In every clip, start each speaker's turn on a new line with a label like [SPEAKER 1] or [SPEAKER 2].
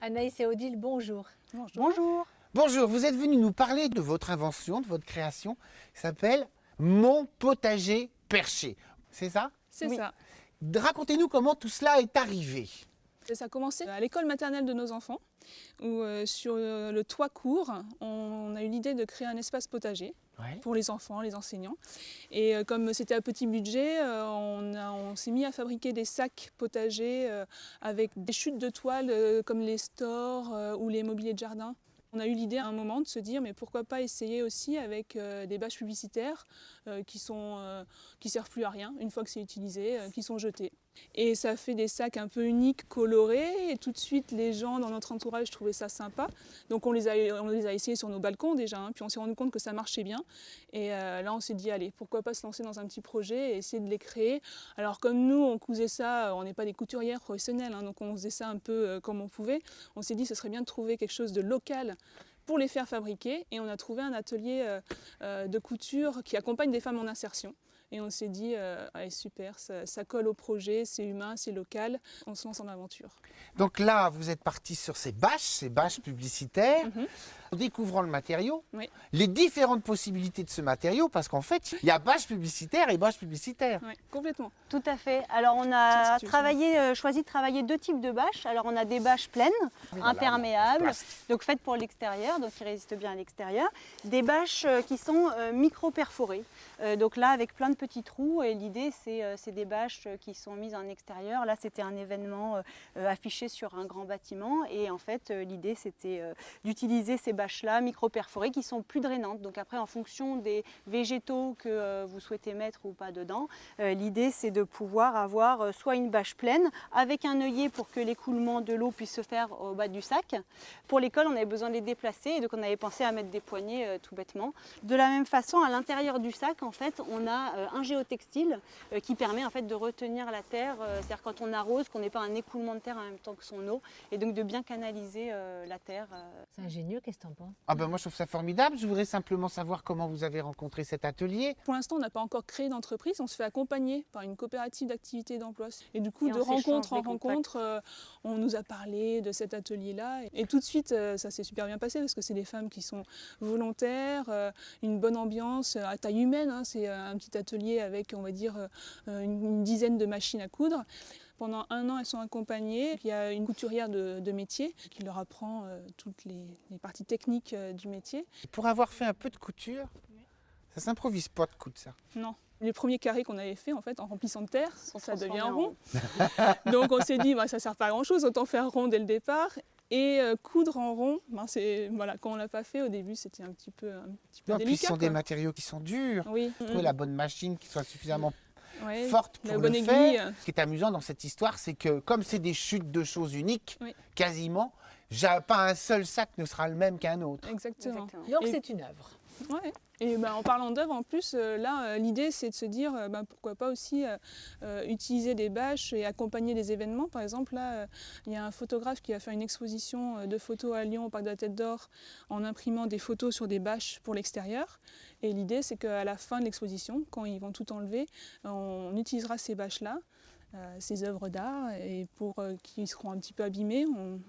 [SPEAKER 1] Anaïs et Odile, bonjour.
[SPEAKER 2] Bonjour.
[SPEAKER 3] Bonjour, vous êtes venus nous parler de votre invention, de votre création, qui s'appelle Mon potager perché. C'est ça?
[SPEAKER 2] C'est ça.
[SPEAKER 3] Racontez-nous comment tout cela est arrivé.
[SPEAKER 2] Ça a commencé à l'école maternelle de nos enfants, où sur le toit court, on a eu l'idée de créer un espace potager pour les enfants, les enseignants. Et comme c'était à petit budget, on s'est mis à fabriquer des sacs potagers avec des chutes de toile comme les stores ou les mobiliers de jardin. On a eu l'idée à un moment de se dire mais pourquoi pas essayer aussi avec des bâches publicitaires qui servent plus à rien une fois que c'est utilisé, qui sont jetées. Et ça fait des sacs un peu uniques, colorés, et tout de suite les gens dans notre entourage trouvaient ça sympa. Donc on les a essayés sur nos balcons déjà, puis on s'est rendu compte que ça marchait bien. Et là on s'est dit allez, pourquoi pas se lancer dans un petit projet et essayer de les créer. Alors comme nous on cousait ça, on n'est pas des couturières professionnelles, donc on faisait ça un peu comme on pouvait. On s'est dit ce serait bien de trouver quelque chose de local pour les faire fabriquer, et on a trouvé un atelier de couture qui accompagne des femmes en insertion. Et on s'est dit, allez, super, ça colle au projet, c'est humain, c'est local, on se lance en aventure.
[SPEAKER 3] Donc là, vous êtes parti sur ces bâches publicitaires, en découvrant le matériau, les différentes possibilités de ce matériau, parce qu'en fait, il y a bâches publicitaires et bâches publicitaires.
[SPEAKER 2] Oui, complètement.
[SPEAKER 4] Tout à fait. Alors on a choisi de travailler deux types de bâches. Alors on a des bâches pleines, imperméables, donc faites pour l'extérieur, donc qui résistent bien à l'extérieur. Des bâches qui sont micro-perforées, donc là avec plein de petits trous, et l'idée c'est des bâches qui sont mises en extérieur. Là c'était un événement affiché sur un grand bâtiment, et en fait l'idée c'était d'utiliser ces bâches-là micro-perforées qui sont plus drainantes. Donc après en fonction des végétaux que vous souhaitez mettre ou pas dedans, l'idée c'est de pouvoir avoir soit une bâche pleine avec un œillet pour que l'écoulement de l'eau puisse se faire au bas du sac. Pour l'école on avait besoin de les déplacer, et donc on avait pensé à mettre des poignées tout bêtement. De la même façon, à l'intérieur du sac en fait on a un géotextile qui permet en fait de retenir la terre, c'est-à-dire quand on arrose qu'on n'ait pas un écoulement de terre en même temps que son eau, et donc de bien canaliser la terre.
[SPEAKER 1] C'est ingénieux, qu'est-ce que tu en penses?
[SPEAKER 3] Ah ben moi je trouve ça formidable. Je voudrais simplement savoir comment vous avez rencontré cet atelier.
[SPEAKER 2] Pour l'instant on n'a pas encore créé d'entreprise, on se fait accompagner par une coopérative d'activité et d'emploi. Et du coup, de rencontre en rencontre, on nous a parlé de cet atelier-là. Et tout de suite, ça s'est super bien passé parce que c'est des femmes qui sont volontaires, une bonne ambiance à taille humaine. C'est un petit atelier avec, on va dire, une dizaine de machines à coudre. Pendant 1 an, elles sont accompagnées. Il y a une couturière de métier qui leur apprend toutes les parties techniques du métier.
[SPEAKER 3] Pour avoir fait un peu de couture, ça s'improvise pas de coudre ça.
[SPEAKER 2] Non. Les premiers carrés qu'on avait fait, en fait, en remplissant de terre, ça devient rond. Donc on s'est dit, ça ne sert pas à grand chose, autant faire rond dès le départ. Et coudre en rond, voilà, quand on ne l'a pas fait au début, c'était un petit peu
[SPEAKER 3] Non,
[SPEAKER 2] délicat.
[SPEAKER 3] puis ce sont des matériaux qui sont durs.
[SPEAKER 2] Oui.
[SPEAKER 3] Trouver la bonne machine qui soit suffisamment
[SPEAKER 2] Ouais,
[SPEAKER 3] forte pour
[SPEAKER 2] la
[SPEAKER 3] le
[SPEAKER 2] bonne
[SPEAKER 3] faire.
[SPEAKER 2] aiguille.
[SPEAKER 3] Ce qui est amusant dans cette histoire, c'est que comme c'est des chutes de choses uniques, quasiment, pas un seul sac ne sera le même qu'un autre.
[SPEAKER 2] Exactement.
[SPEAKER 1] Donc c'est une œuvre.
[SPEAKER 2] Ouais. Et en parlant d'œuvre, en plus, l'idée c'est de se dire pourquoi pas aussi utiliser des bâches et accompagner des événements. Par exemple, là, il y a un photographe qui a fait une exposition de photos à Lyon au Parc de la Tête d'Or en imprimant des photos sur des bâches pour l'extérieur. Et l'idée c'est qu'à la fin de l'exposition, quand ils vont tout enlever, on utilisera ces bâches-là, ces œuvres d'art, et pour qui seront un petit peu abîmées,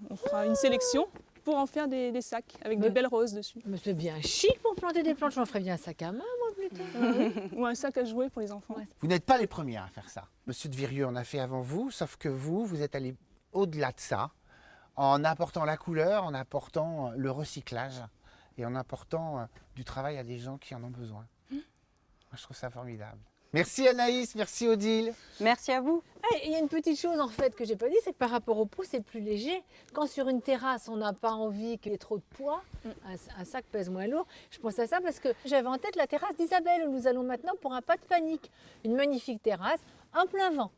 [SPEAKER 2] on fera une sélection pour en faire des sacs avec des belles roses dessus.
[SPEAKER 1] Mais c'est bien chic pour planter des plantes, j'en ferais bien un sac à main moi plutôt.
[SPEAKER 2] Ou un sac à jouer pour les enfants.
[SPEAKER 1] Ouais.
[SPEAKER 3] Vous n'êtes pas les premières à faire ça. Monsieur de Virieu en a fait avant vous, sauf que vous êtes allé au-delà de ça, en apportant la couleur, en apportant le recyclage et en apportant du travail à des gens qui en ont besoin. Moi, je trouve ça formidable. Merci Anaïs, merci Odile.
[SPEAKER 4] Merci à vous.
[SPEAKER 1] Il y a une petite chose en fait que j'ai pas dit, c'est que par rapport au pot, c'est plus léger. Quand sur une terrasse, on n'a pas envie qu'il y ait trop de poids, un sac pèse moins lourd. Je pense à ça parce que j'avais en tête la terrasse d'Isabelle où nous allons maintenant pour un pas de panique. Une magnifique terrasse, en plein vent.